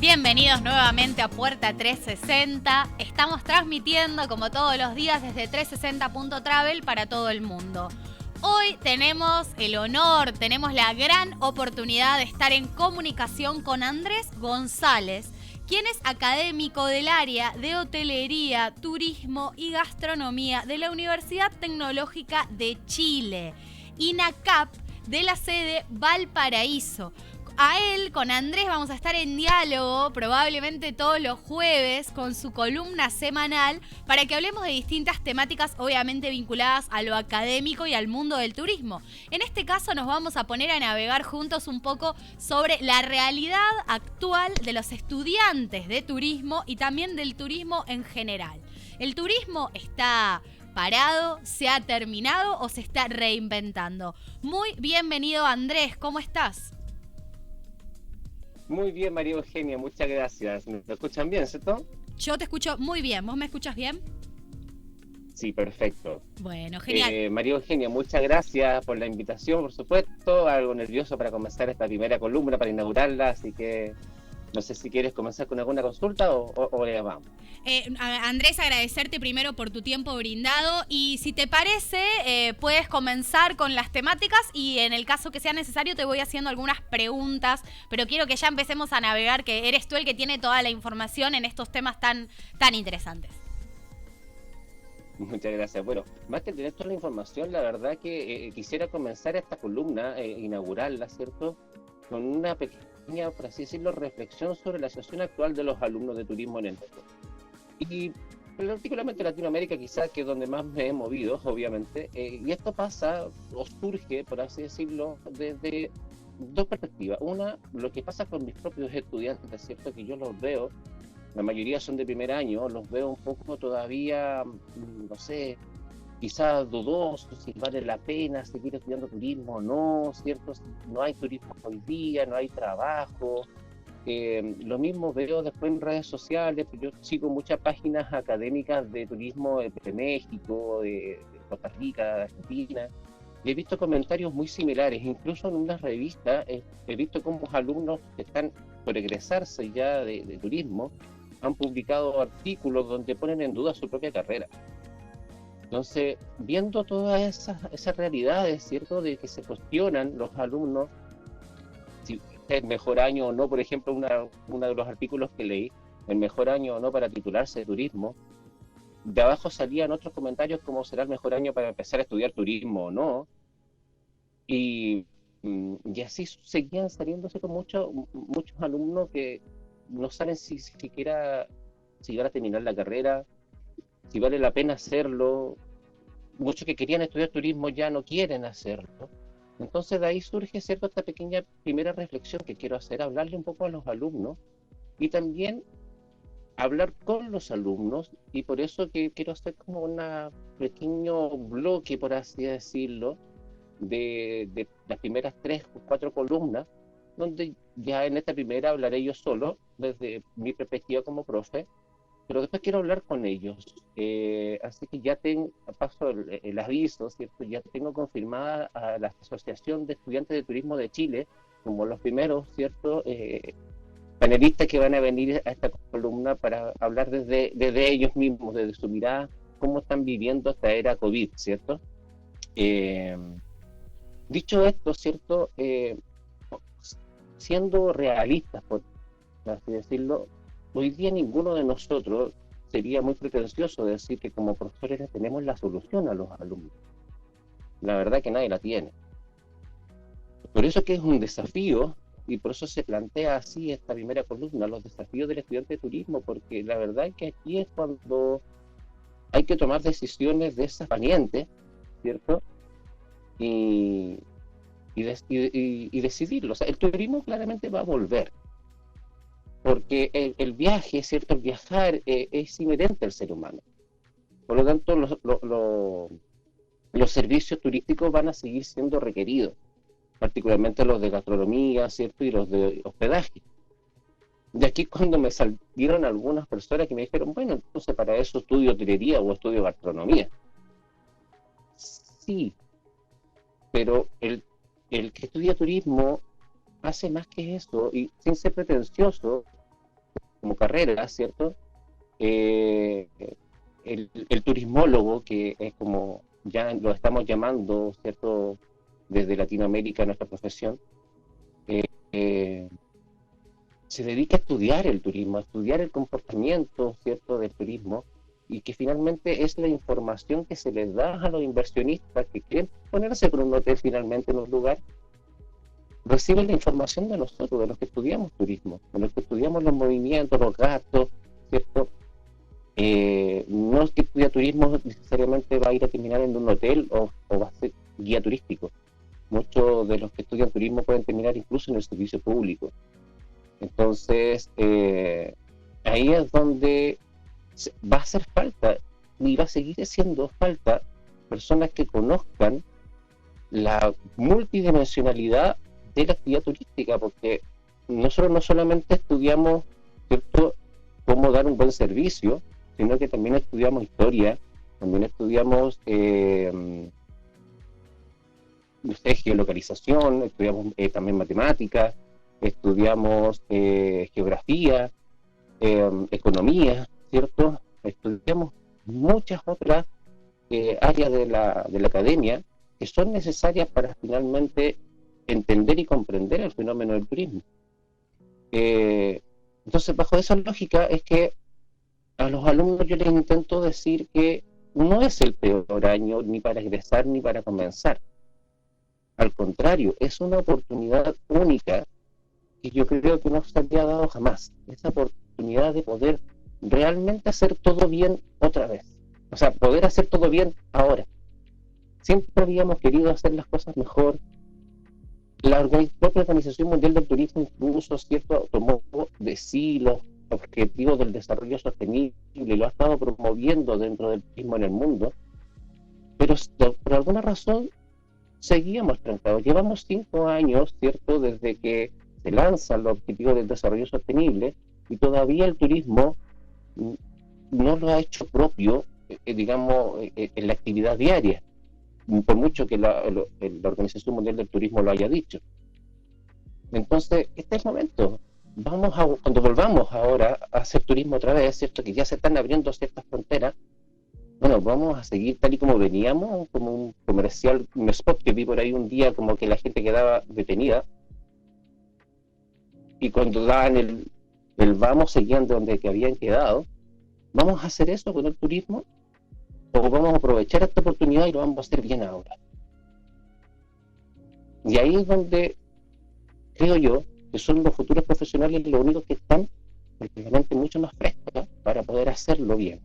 Bienvenidos nuevamente a Puerta 360. Estamos transmitiendo como todos los días desde 360.travel para todo el mundo. Hoy tenemos el honor, tenemos la gran oportunidad de estar en comunicación con Andrés González, quien es académico del área de hotelería, turismo y gastronomía de la Universidad Tecnológica de Chile, INACAP, de la sede Valparaíso. Con Andrés vamos a estar en diálogo probablemente todos los jueves con su columna semanal para que hablemos de distintas temáticas obviamente vinculadas a lo académico y al mundo del turismo. En este caso nos vamos a poner a navegar juntos un poco sobre la realidad actual de los estudiantes de turismo y también del turismo en general. ¿El turismo está parado, se ha terminado o se está reinventando? Muy bienvenido, Andrés, ¿cómo estás? Muy bien, María Eugenia, muchas gracias. ¿Me escuchan bien, cierto? Yo te escucho muy bien. ¿Vos me escuchas bien? Sí, perfecto. Bueno, genial. María Eugenia, muchas gracias por la invitación, por supuesto. Algo nervioso para comenzar esta primera columna, para inaugurarla, así que no sé si quieres comenzar con alguna consulta o ya vamos. Andrés, agradecerte primero por tu tiempo brindado y si te parece, puedes comenzar con las temáticas y en el caso que sea necesario te voy haciendo algunas preguntas, pero quiero que ya empecemos a navegar, que eres tú el que tiene toda la información en estos temas tan interesantes. Muchas gracias. Bueno, más que tener toda la información, la verdad que quisiera comenzar esta columna, inaugurarla, ¿cierto?, con una pequeña, por así decirlo, reflexión sobre la situación actual de los alumnos de turismo en el mundo. Y particularmente Latinoamérica quizás, que es donde más me he movido, obviamente, y esto pasa o surge, por así decirlo, desde dos perspectivas. Una, lo que pasa con mis propios estudiantes, ¿cierto?, que yo los veo, la mayoría son de primer año, los veo un poco todavía, no sé, quizás dudosos si vale la pena seguir estudiando turismo o no, ¿cierto? No hay turismo hoy día, no hay trabajo. Lo mismo veo después en redes sociales. Yo sigo muchas páginas académicas de turismo de México, de Costa Rica, de Argentina, y he visto comentarios muy similares. Incluso en unas revistas he visto cómo alumnos que están por egresarse ya de turismo han publicado artículos donde ponen en duda su propia carrera. Entonces, viendo todas esas realidades, ¿cierto?, de que se cuestionan los alumnos si es mejor año o no. Por ejemplo, uno de los artículos que leí, el mejor año o no para titularse de turismo, de abajo salían otros comentarios como será el mejor año para empezar a estudiar turismo o no, y así seguían saliéndose con muchos alumnos que no saben si siquiera si van a terminar la carrera, si vale la pena hacerlo. Muchos que querían estudiar turismo ya no quieren hacerlo. Entonces de ahí surge, ¿cierto?, esta pequeña primera reflexión que quiero hacer, hablarle un poco a los alumnos y también hablar con los alumnos, y por eso que quiero hacer como un pequeño bloque, por así decirlo, de las primeras 3 o 4 columnas, donde ya en esta primera hablaré yo solo, desde mi perspectiva como profe, pero después quiero hablar con ellos. Así que ya paso el aviso, ¿cierto? Ya tengo confirmada a la Asociación de Estudiantes de Turismo de Chile como los primeros, ¿cierto?, panelistas que van a venir a esta columna para hablar desde ellos mismos, desde su mirada, cómo están viviendo esta era COVID, ¿cierto? Dicho esto, ¿cierto?, siendo realistas, por así decirlo, hoy día ninguno de nosotros sería muy pretencioso decir que como profesores tenemos la solución a los alumnos. La verdad que nadie la tiene. Por eso que es un desafío, y por eso se plantea así esta primera columna, los desafíos del estudiante de turismo, porque la verdad es que aquí es cuando hay que tomar decisiones de esas valientes, ¿cierto? Y decidirlo. O sea, el turismo claramente va a volver, porque el viaje, ¿cierto?, el viajar es inherente al ser humano. Por lo tanto, los servicios turísticos van a seguir siendo requeridos, particularmente los de gastronomía, ¿cierto?, y los de hospedaje. De aquí cuando me salieron algunas personas que me dijeron, bueno, entonces para eso estudio hotelería o estudio gastronomía. Sí, pero el que estudia turismo hace más que eso y sin ser pretencioso como carrera, ¿cierto? Eh, el turismólogo, que es como ya lo estamos llamando, ¿cierto? Desde Latinoamérica, nuestra profesión, eh, eh, se dedica a estudiar el turismo, a estudiar el comportamiento, ¿cierto?, del turismo, y que finalmente es la información que se les da a los inversionistas que quieren ponerse con un hotel finalmente en un lugar, reciben la información de nosotros, de los que estudiamos turismo, de los que estudiamos los movimientos, los gastos, ¿cierto? No es que estudia turismo necesariamente va a ir a terminar en un hotel o va a ser guía turístico. Muchos de los que estudian turismo pueden terminar incluso en el servicio público. Entonces, ahí es donde va a hacer falta y va a seguir haciendo falta personas que conozcan la multidimensionalidad de la actividad turística, porque nosotros no solamente estudiamos, ¿cierto?, cómo dar un buen servicio, sino que también estudiamos historia, también estudiamos no sé, geolocalización, estudiamos también matemáticas, estudiamos geografía, economía, ¿cierto? Estudiamos muchas otras áreas de la academia que son necesarias para finalmente entender y comprender el fenómeno del turismo. Entonces, bajo esa lógica es que a los alumnos yo les intento decir que no es el peor año ni para egresar ni para comenzar. Al contrario, es una oportunidad única que yo creo que no se había dado jamás. Esa oportunidad de poder realmente hacer todo bien otra vez. O sea, poder hacer todo bien ahora. Siempre habíamos querido hacer las cosas mejor. La propia Organización Mundial del Turismo incluso, ¿cierto?, tomó de sí los objetivos del desarrollo sostenible y lo ha estado promoviendo dentro del turismo en el mundo, pero por alguna razón seguíamos trancados. Llevamos 5 años, ¿cierto?, desde que se lanzan los objetivos del desarrollo sostenible y todavía el turismo no lo ha hecho propio, digamos, en la actividad diaria, por mucho que la Organización Mundial del Turismo lo haya dicho. Entonces, este es el momento. Cuando volvamos ahora a hacer turismo otra vez, ¿cierto?, que ya se están abriendo ciertas fronteras, bueno, vamos a seguir tal y como veníamos, como un comercial, un spot que vi por ahí un día, como que la gente quedaba detenida, y cuando daban el vamos, seguían de donde que habían quedado. ¿Vamos a hacer eso con el turismo? ¿O vamos a aprovechar esta oportunidad y lo vamos a hacer bien ahora? Y ahí es donde creo yo que son los futuros profesionales los únicos que están prácticamente mucho más frescos para poder hacerlo bien.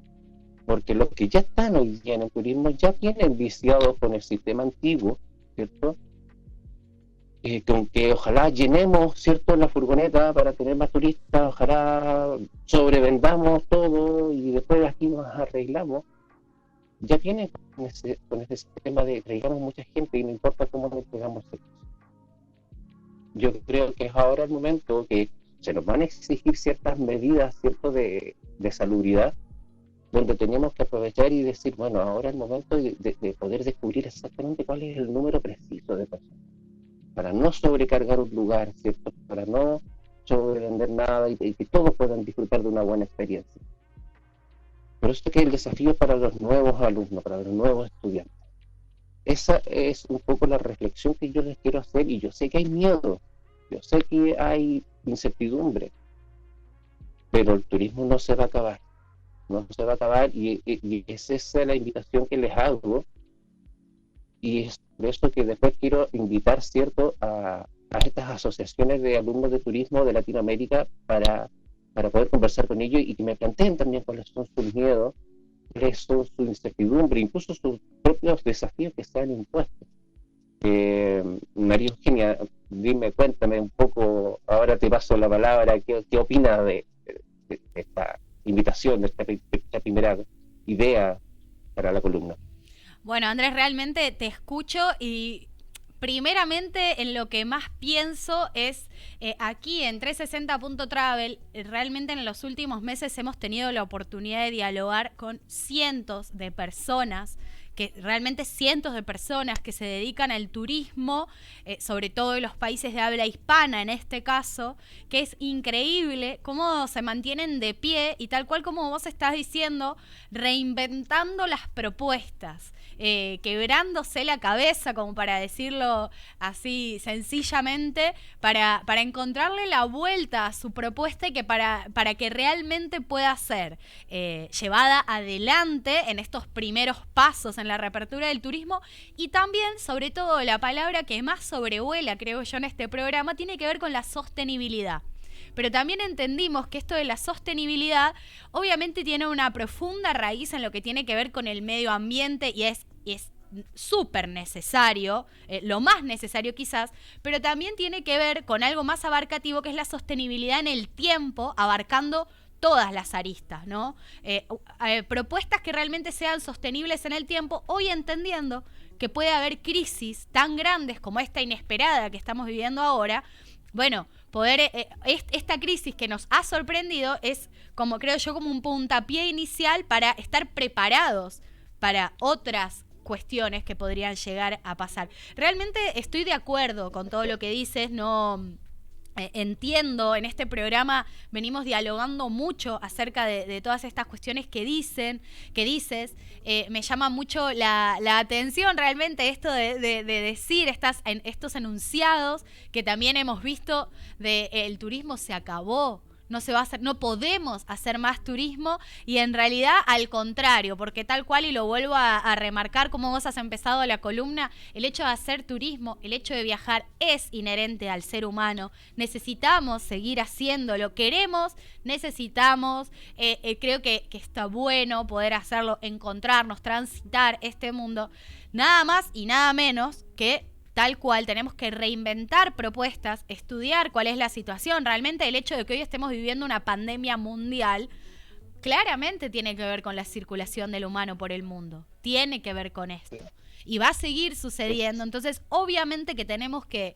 Porque los que ya están hoy día en el turismo ya vienen viciados con el sistema antiguo, ¿cierto? Con que ojalá llenemos, ¿cierto?, la furgoneta para tener más turistas, ojalá sobrevendamos todo y después aquí nos arreglamos. Ya vienen con ese sistema de traigamos mucha gente y no importa cómo le entregamos el servicio. Yo creo que es ahora el momento que se nos van a exigir ciertas medidas, ¿cierto?, de salubridad, donde tenemos que aprovechar y decir, bueno, ahora es el momento de poder descubrir exactamente cuál es el número preciso de personas, para no sobrecargar un lugar, ¿cierto?, para no sobrevender nada y que todos puedan disfrutar de una buena experiencia. Por eso que el desafío para los nuevos alumnos, para los nuevos estudiantes. Esa es un poco la reflexión que yo les quiero hacer, y yo sé que hay miedo, yo sé que hay incertidumbre, pero el turismo no se va a acabar, no se va a acabar, y es esa la invitación que les hago, y es por eso que después quiero invitar, ¿cierto?, a estas asociaciones de alumnos de turismo de Latinoamérica para poder conversar con ellos y que me planteen también cuáles son sus miedos, cuáles son sus incertidumbres, incluso sus propios desafíos que se han impuesto. María Eugenia, dime, cuéntame un poco, ahora te paso la palabra, ¿qué opinas de esta invitación, de esta primera idea para la columna? Bueno, Andrés, realmente te escucho y primeramente en lo que más pienso es aquí en 360.travel, realmente en los últimos meses hemos tenido la oportunidad de dialogar con cientos de personas que realmente cientos de personas que se dedican al turismo, sobre todo en los países de habla hispana en este caso, que es increíble cómo se mantienen de pie y tal cual como vos estás diciendo, reinventando las propuestas, quebrándose la cabeza, como para decirlo así sencillamente, para encontrarle la vuelta a su propuesta y que para que realmente pueda ser llevada adelante en estos primeros pasos en la reapertura del turismo. Y también, sobre todo, la palabra que más sobrevuela, creo yo, en este programa tiene que ver con la sostenibilidad. Pero también entendimos que esto de la sostenibilidad obviamente tiene una profunda raíz en lo que tiene que ver con el medio ambiente y es súper necesario, lo más necesario quizás, pero también tiene que ver con algo más abarcativo, que es la sostenibilidad en el tiempo, abarcando todas las aristas, ¿no? Propuestas que realmente sean sostenibles en el tiempo, hoy entendiendo que puede haber crisis tan grandes como esta inesperada que estamos viviendo ahora. Bueno, poder esta crisis que nos ha sorprendido es, como creo yo, como un puntapié inicial para estar preparados para otras cuestiones que podrían llegar a pasar. Realmente estoy de acuerdo con todo lo que dices, no entiendo, en este programa venimos dialogando mucho acerca de todas estas cuestiones que dices. Me llama mucho la atención realmente esto de decir estos enunciados que también hemos visto de el turismo se acabó. No se va a hacer, no podemos hacer más turismo, y en realidad al contrario, porque tal cual, y lo vuelvo a remarcar como vos has empezado la columna, el hecho de hacer turismo, el hecho de viajar es inherente al ser humano. Necesitamos seguir haciéndolo, queremos, necesitamos, creo que está bueno poder hacerlo, encontrarnos, transitar este mundo, nada más y nada menos que tal cual tenemos que reinventar propuestas, estudiar cuál es la situación. Realmente el hecho de que hoy estemos viviendo una pandemia mundial claramente tiene que ver con la circulación del humano por el mundo. Tiene que ver con esto. Y va a seguir sucediendo. Entonces, obviamente que tenemos que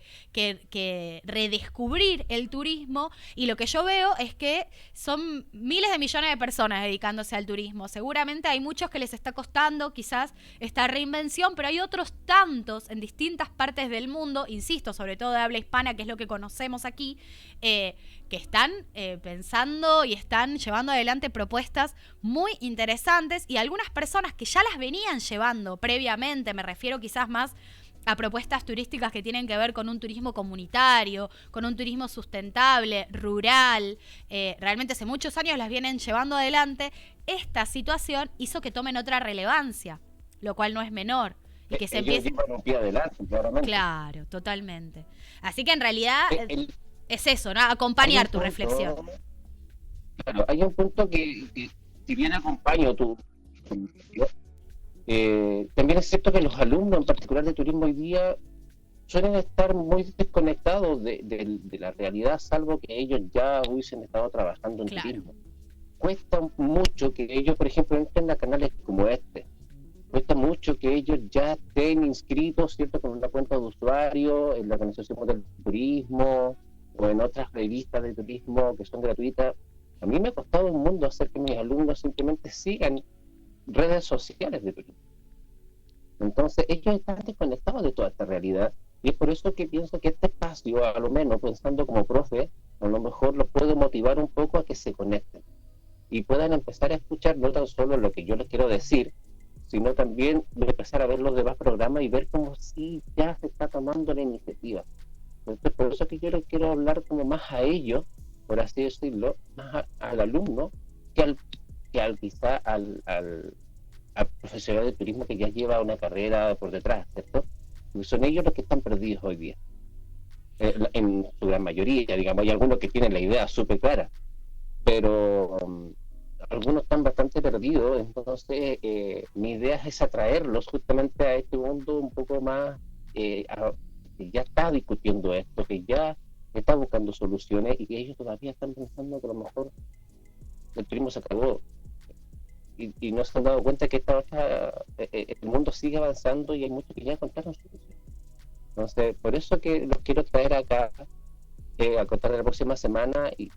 redescubrir el turismo. Y lo que yo veo es que son miles de millones de personas dedicándose al turismo. Seguramente hay muchos que les está costando quizás esta reinvención, pero hay otros tantos en distintas partes del mundo, insisto, sobre todo de habla hispana, que es lo que conocemos aquí, que están pensando y están llevando adelante propuestas muy interesantes, y algunas personas que ya las venían llevando previamente. Me refiero quizás más a propuestas turísticas que tienen que ver con un turismo comunitario, con un turismo sustentable, rural. Realmente hace muchos años las vienen llevando adelante. Esta situación hizo que tomen otra relevancia, lo cual no es menor. Y que se empiece... llevan un pie adelante, claramente. Claro, totalmente. Así que en realidad es eso, ¿no? Acompañar tu reflexión. Claro, hay un punto que si bien acompaño también es cierto que los alumnos, en particular de turismo hoy día, suelen estar muy desconectados de la realidad, salvo que ellos ya hubiesen estado trabajando en turismo. Cuesta mucho que ellos, por ejemplo, entren a canales como este. Cuesta mucho que ellos ya estén inscritos, ¿cierto?, con una cuenta de usuario en la Organización del Turismo o en otras revistas de turismo que son gratuitas. A mí me ha costado un mundo hacer que mis alumnos simplemente sigan redes sociales de turismo. Entonces ellos están desconectados de toda esta realidad, y es por eso que pienso que este espacio, a lo menos pensando como profe, a lo mejor los puedo motivar un poco a que se conecten y puedan empezar a escuchar no tan solo lo que yo les quiero decir, sino también empezar a ver los demás programas y ver cómo sí ya se está tomando la iniciativa. Entonces por eso que yo les quiero hablar como más a ellos, por así decirlo, más al alumno que quizá al profesional de turismo que ya lleva una carrera por detrás, ¿cierto? Porque son ellos los que están perdidos hoy día, en su gran mayoría, digamos. Hay algunos que tienen la idea súper clara, pero algunos están bastante perdidos. Entonces mi idea es atraerlos justamente a este mundo un poco más que ya está discutiendo esto, que ya está buscando soluciones, y que ellos todavía están pensando que a lo mejor el turismo se acabó y no se han dado cuenta que el mundo sigue avanzando y hay muchos que ya encontraron soluciones. Entonces, por eso que los quiero traer acá a contar la próxima semana y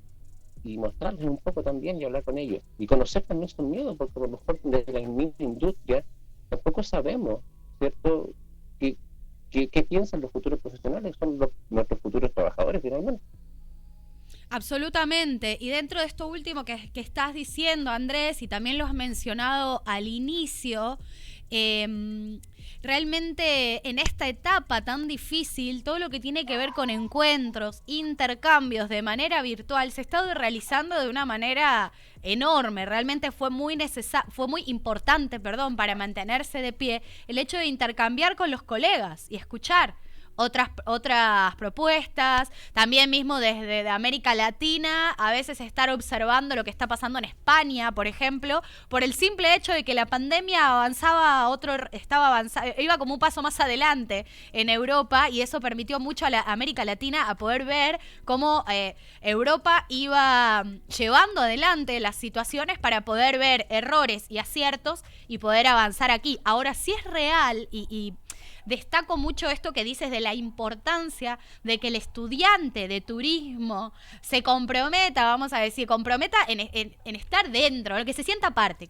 mostrarles un poco también y hablar con ellos y conocer también sus miedos, porque a lo mejor desde la misma industria tampoco sabemos, ¿cierto? ¿Qué, qué piensan los futuros profesionales? Son nuestros futuros trabajadores finalmente. Absolutamente. Y dentro de esto último que estás diciendo, Andrés, y también lo has mencionado al inicio, realmente en esta etapa tan difícil, todo lo que tiene que ver con encuentros, intercambios de manera virtual, se ha estado realizando de una manera enorme. Realmente fue muy importante, perdón, para mantenerse de pie el hecho de intercambiar con los colegas y escuchar otras propuestas, también mismo desde América Latina, a veces estar observando lo que está pasando en España, por ejemplo, por el simple hecho de que la pandemia iba como un paso más adelante en Europa, y eso permitió mucho a la América Latina a poder ver cómo Europa iba llevando adelante las situaciones para poder ver errores y aciertos y poder avanzar aquí. Ahora sí es real y destaco mucho esto que dices de la importancia de que el estudiante de turismo se comprometa, vamos a decir, comprometa en estar dentro, que se sienta parte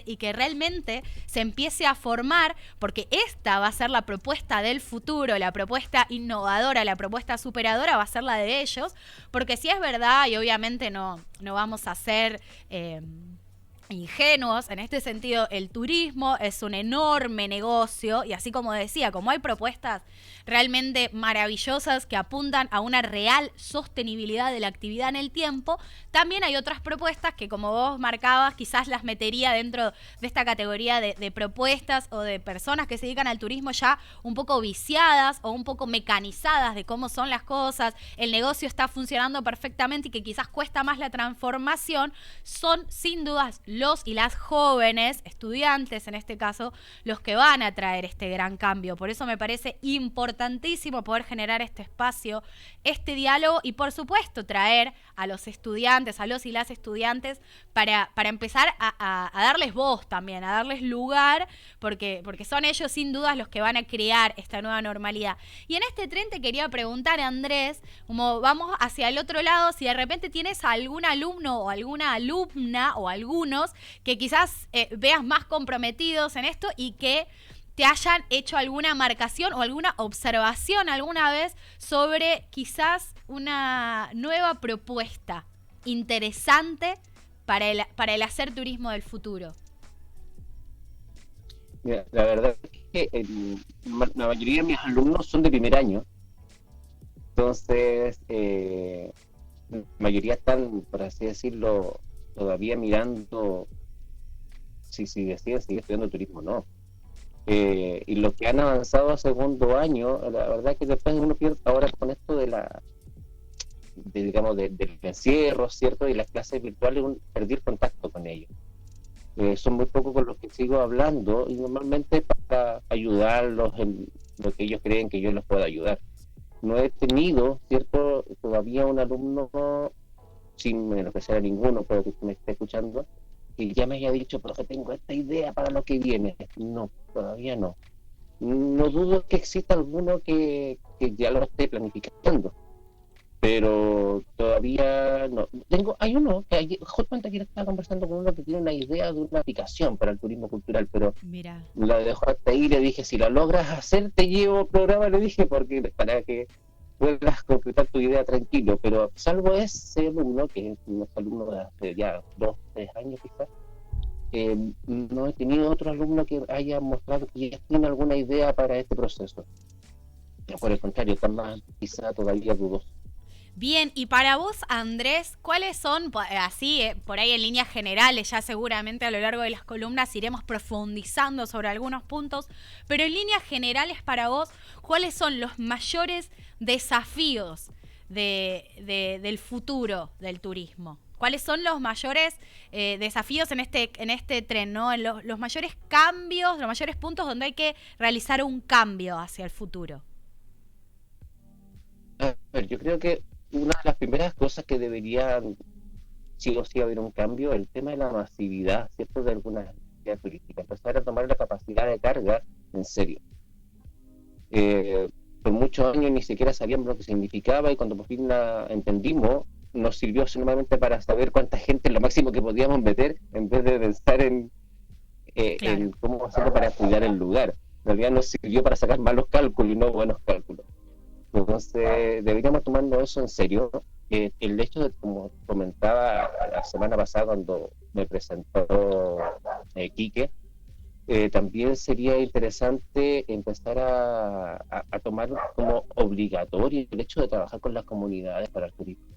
y que realmente se empiece a formar, porque esta va a ser la propuesta del futuro, la propuesta innovadora, la propuesta superadora va a ser la de ellos, porque si es verdad, y obviamente no vamos a ser ingenuos, en este sentido el turismo es un enorme negocio, y así como decía, como hay propuestas realmente maravillosas que apuntan a una real sostenibilidad de la actividad en el tiempo, también hay otras propuestas que, como vos marcabas, quizás las metería dentro de esta categoría de propuestas o de personas que se dedican al turismo ya un poco viciadas o un poco mecanizadas de cómo son las cosas, el negocio está funcionando perfectamente y que quizás cuesta más la transformación. Son sin dudas los y las jóvenes, estudiantes en este caso, los que van a traer este gran cambio. Por eso me parece importantísimo poder generar este espacio, este diálogo, y por supuesto traer a los estudiantes, a los y las estudiantes, para empezar a darles voz también, a darles lugar, porque son ellos sin dudas los que van a crear esta nueva normalidad. Y en este tren te quería preguntar, Andrés, como vamos hacia el otro lado, si de repente tienes algún alumno o alguna alumna o algunos que quizás veas más comprometidos en esto y que te hayan hecho alguna marcación o alguna observación alguna vez sobre quizás una nueva propuesta interesante para el hacer turismo del futuro. Mira, la verdad es que la mayoría de mis alumnos son de primer año, entonces la mayoría están, por así decirlo, todavía mirando si deciden seguir estudiando turismo o no. Y los que han avanzado a segundo año, la verdad que después uno pierde ahora con esto del encierro, ¿cierto? Y las clases virtuales, perder contacto con ellos. Son muy pocos con los que sigo hablando, y normalmente para ayudarlos en lo que ellos creen que yo les puedo ayudar. No he tenido, ¿cierto? Todavía un alumno, sin menospreciar a ninguno, pero que me esté escuchando, que ya me haya dicho, profe, tengo esta idea para lo que viene. No, todavía no. No dudo que exista alguno que ya lo esté planificando, pero todavía no. Hay uno que justamente ayer estaba conversando con uno que tiene una idea de una aplicación para el turismo cultural, pero Mira, la dejó hasta ahí. Le dije, si la logras hacer, te llevo programa, le dije, porque para que puedas concretar tu idea tranquilo. Pero salvo ese alumno, que es un alumno de hace ya 2-3 años quizás, no he tenido otro alumno que haya mostrado que ya tiene alguna idea para este proceso. Por el contrario, están más quizá todavía dudosos. bien, y para vos, Andrés, ¿cuáles son, así, por ahí en líneas generales, ya seguramente a lo largo de las columnas iremos profundizando sobre algunos puntos, pero en líneas generales para vos, ¿cuáles son los mayores desafíos del futuro del turismo? ¿Cuáles son los mayores desafíos en este tren, ¿no? Los mayores cambios, los mayores puntos donde hay que realizar un cambio hacia el futuro? A ver, yo creo que una de las primeras cosas que deberían sí o sí haber un cambio, el tema de la masividad, ¿cierto? De algunas actividades turísticas, empezar a tomar la capacidad de carga en serio. Por muchos años ni siquiera sabíamos lo que significaba, y cuando por fin la entendimos, nos sirvió solamente para saber cuánta gente es lo máximo que podíamos meter, en vez de pensar Claro. cómo hacerlo para cuidar el lugar. En realidad nos sirvió para sacar malos cálculos y no buenos cálculos. Entonces, deberíamos tomarnos eso en serio. El hecho de, como comentaba la semana pasada cuando me presentó Quique, también sería interesante empezar a tomar como obligatorio el hecho de trabajar con las comunidades para el turismo.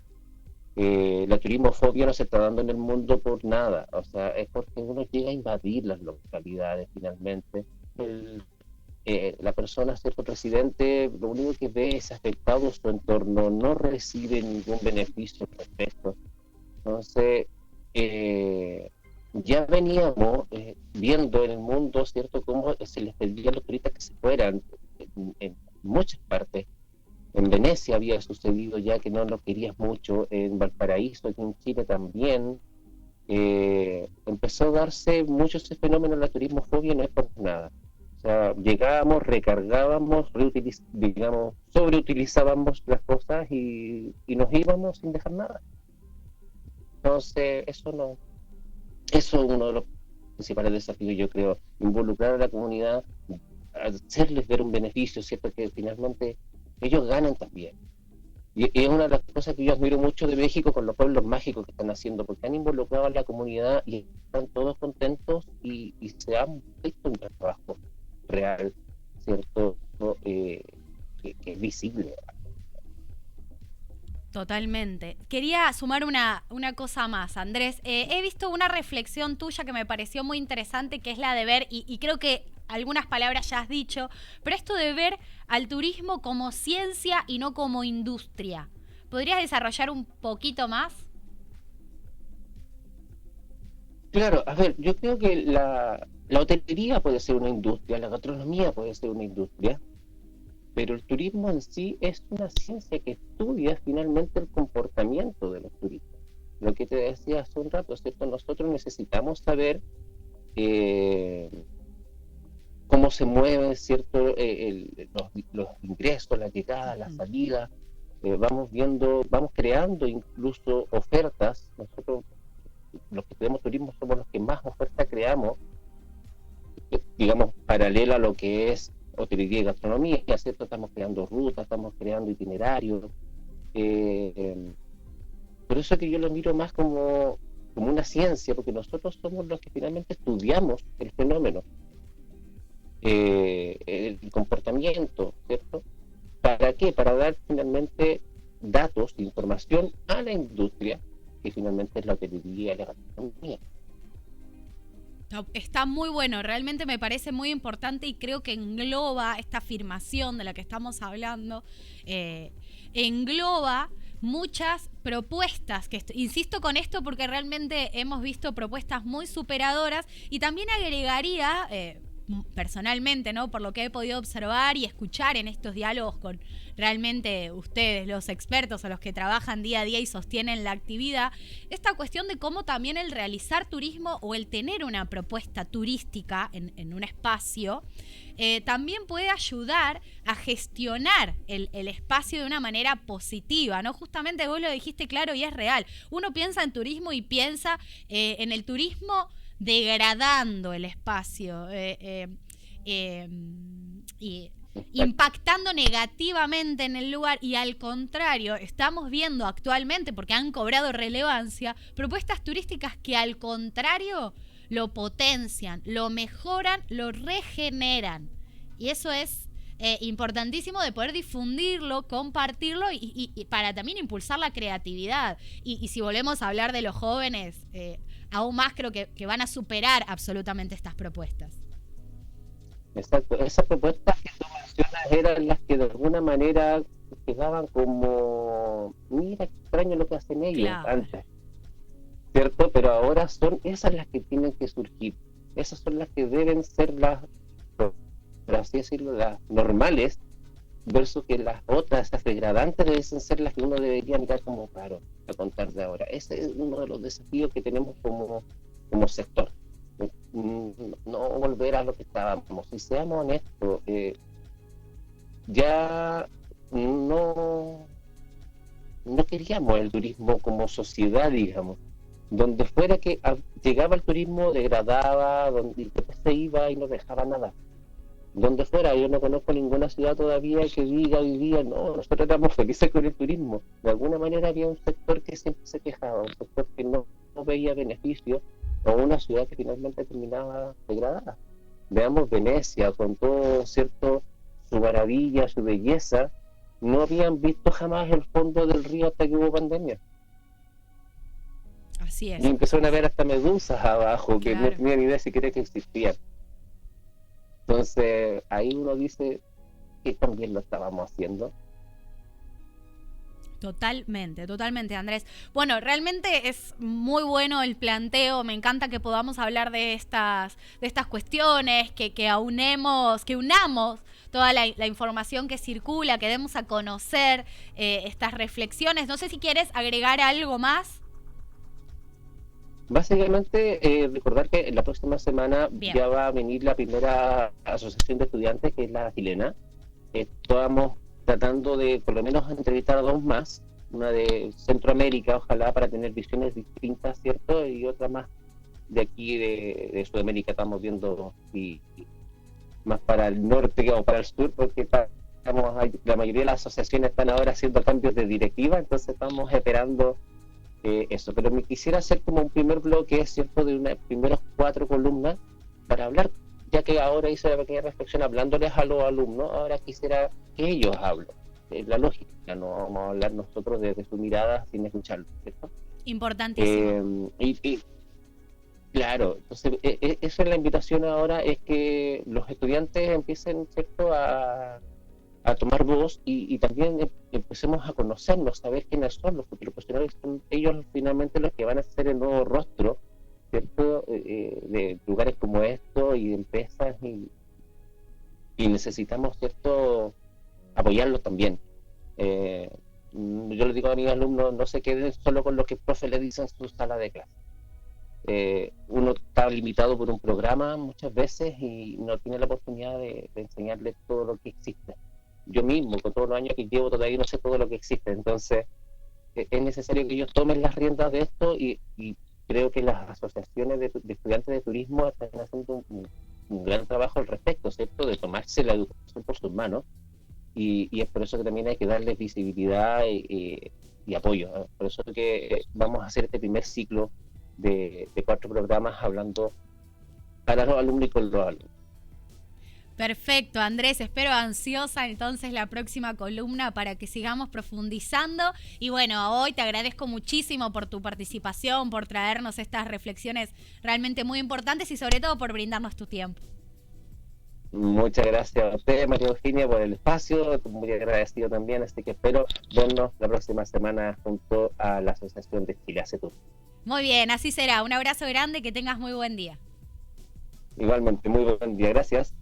La turismofobia no se está dando en el mundo por nada, o sea, es porque uno llega a invadir las localidades finalmente. El, la persona, cierto presidente, lo único que ve es afectado su entorno, no recibe ningún beneficio al respecto. Entonces, ya veníamos viendo en el mundo, ¿cierto?, cómo se les pedía a los turistas que se fueran en muchas partes. En Venecia había sucedido ya que no lo querías mucho, en Valparaíso, aquí en Chile también. Empezó a darse mucho ese fenómeno de la turismofobia, no es por nada. O sea, llegábamos, recargábamos, digamos, sobreutilizábamos las cosas y nos íbamos sin dejar nada. Entonces, eso no, eso es uno de los principales desafíos, yo creo, involucrar a la comunidad, hacerles ver un beneficio, ¿cierto? Que finalmente ellos ganan también. Y es una de las cosas que yo admiro mucho de México con los pueblos mágicos que están haciendo, porque han involucrado a la comunidad y están todos contentos y se han visto un trabajo real, ¿cierto? Que es visible. Totalmente. Quería sumar una cosa más, Andrés. He visto una reflexión tuya que me pareció muy interesante, que es la de ver, y creo que algunas palabras ya has dicho, pero esto de ver al turismo como ciencia y no como industria. ¿Podrías desarrollar un poquito más? Claro, a ver, yo creo que la hotelería puede ser una industria, la gastronomía puede ser una industria, pero el turismo en sí es una ciencia que estudia finalmente el comportamiento de los turistas. Lo que te decía hace un rato, ¿cierto? Nosotros necesitamos saber eh, cómo se mueven, ¿cierto? Los ingresos, la llegada, la salida. Vamos viendo, vamos creando incluso ofertas. Nosotros, los que tenemos turismo, somos los que más oferta creamos, digamos, paralela a lo que es hotelería y gastronomía, ¿cierto? Estamos creando rutas, estamos creando itinerarios. Eh, por eso que yo lo miro más como una ciencia, porque nosotros somos los que finalmente estudiamos el fenómeno, el comportamiento, ¿cierto? ¿Para qué? Para dar finalmente datos, información a la industria, que finalmente es la hotelería y la gastronomía. Está muy bueno, realmente me parece muy importante y creo que engloba esta afirmación de la que estamos hablando, engloba muchas propuestas, que insisto con esto porque realmente hemos visto propuestas muy superadoras y también agregaría, personalmente, ¿no? Por lo que he podido observar y escuchar en estos diálogos con realmente ustedes, los expertos o los que trabajan día a día y sostienen la actividad, esta cuestión de cómo también el realizar turismo o el tener una propuesta turística en un espacio, también puede ayudar a gestionar el espacio de una manera positiva, ¿no? Justamente vos lo dijiste claro y es real. Uno piensa en turismo y piensa en el turismo degradando el espacio y impactando negativamente en el lugar, y al contrario, estamos viendo actualmente, porque han cobrado relevancia, propuestas turísticas que al contrario lo potencian, lo mejoran, lo regeneran. Y eso es importantísimo de poder difundirlo, compartirlo y para también impulsar la creatividad. Y si volvemos a hablar de los jóvenes, aún más creo que van a superar absolutamente estas propuestas. Exacto, esas propuestas que tú mencionas eran las que de alguna manera quedaban como, mira qué extraño lo que hacen ellos Claro. antes, ¿cierto? Pero ahora son esas las que tienen que surgir, esas son las que deben ser las, por así decirlo, las normales, versus que las otras, las degradantes, deben ser las que uno debería mirar como claro a contar de ahora. Ese es uno de los desafíos que tenemos como sector. No volver a lo que estábamos. Si seamos honestos, ya no queríamos el turismo como sociedad, digamos. donde fuera que llegaba el turismo degradaba, donde y después se iba y no dejaba nada. Donde fuera, yo no conozco ninguna ciudad todavía que diga hoy día, no, nosotros éramos felices con el turismo. De alguna manera había un sector que siempre se quejaba, un sector que no veía beneficio, o una ciudad que finalmente terminaba degradada. Veamos Venecia, con todo, ¿cierto?, su maravilla, su belleza, no habían visto jamás el fondo del río hasta que hubo pandemia. Así Y es. empezaron a ver hasta medusas abajo, que no Claro. tenían idea siquiera que existían. Entonces, ahí uno dice que también lo estábamos haciendo. Totalmente, totalmente, Andrés. Bueno, realmente es muy bueno el planteo. Me encanta que podamos hablar de estas cuestiones, que unamos toda la información que circula, que demos a conocer estas reflexiones. No sé si quieres agregar algo más. Básicamente, recordar que la próxima semana Bien. ya va a venir la primera asociación de estudiantes, que es la chilena. Estamos tratando de por lo menos entrevistar a dos más, una de Centroamérica, ojalá, para tener visiones distintas, ¿cierto? Y otra más de aquí de Sudamérica, estamos viendo si más para el norte o para el sur, porque la mayoría de las asociaciones están ahora haciendo cambios de directiva, entonces estamos esperando eso. Pero me quisiera hacer como un primer bloque, ¿cierto?, de unas primeras 4 columnas para hablar, ya que ahora hice la pequeña reflexión hablándoles a los alumnos, ahora quisiera que ellos hablen. La lógica, no vamos a hablar nosotros desde su mirada sin escucharlo, ¿cierto? Importantísimo. Y claro, entonces esa es la invitación ahora, es que los estudiantes empiecen, ¿cierto?, a tomar voz y también empecemos a conocernos, saber quiénes son los futuros profesionales, son ellos finalmente los que van a ser el nuevo rostro, ¿cierto?, de lugares como esto y de empresas y necesitamos, ¿cierto?, apoyarlos también. Yo les digo a mis alumnos, no se queden solo con lo que el profe le dice en su sala de clase. Uno está limitado por un programa muchas veces y no tiene la oportunidad de enseñarles todo lo que existe. Yo mismo, con todos los años que llevo, todavía no sé todo lo que existe. Entonces, es necesario que ellos tomen las riendas de esto y creo que las asociaciones de estudiantes de turismo están haciendo un gran trabajo al respecto, ¿cierto?, de tomarse la educación por sus manos y es por eso que también hay que darles visibilidad y apoyo, ¿no? Por eso que vamos a hacer este primer ciclo de 4 programas hablando para los alumnos y con los alumnos. Perfecto, Andrés. Espero ansiosa entonces la próxima columna para que sigamos profundizando. Y bueno, hoy te agradezco muchísimo por tu participación, por traernos estas reflexiones realmente muy importantes y sobre todo por brindarnos tu tiempo. Muchas gracias a usted, María Eugenia, por el espacio, muy agradecido también, así que espero vernos la próxima semana junto a la Asociación de Chile Hace Tour. Muy bien, así será. Un abrazo grande, que tengas muy buen día. Igualmente, muy buen día, gracias.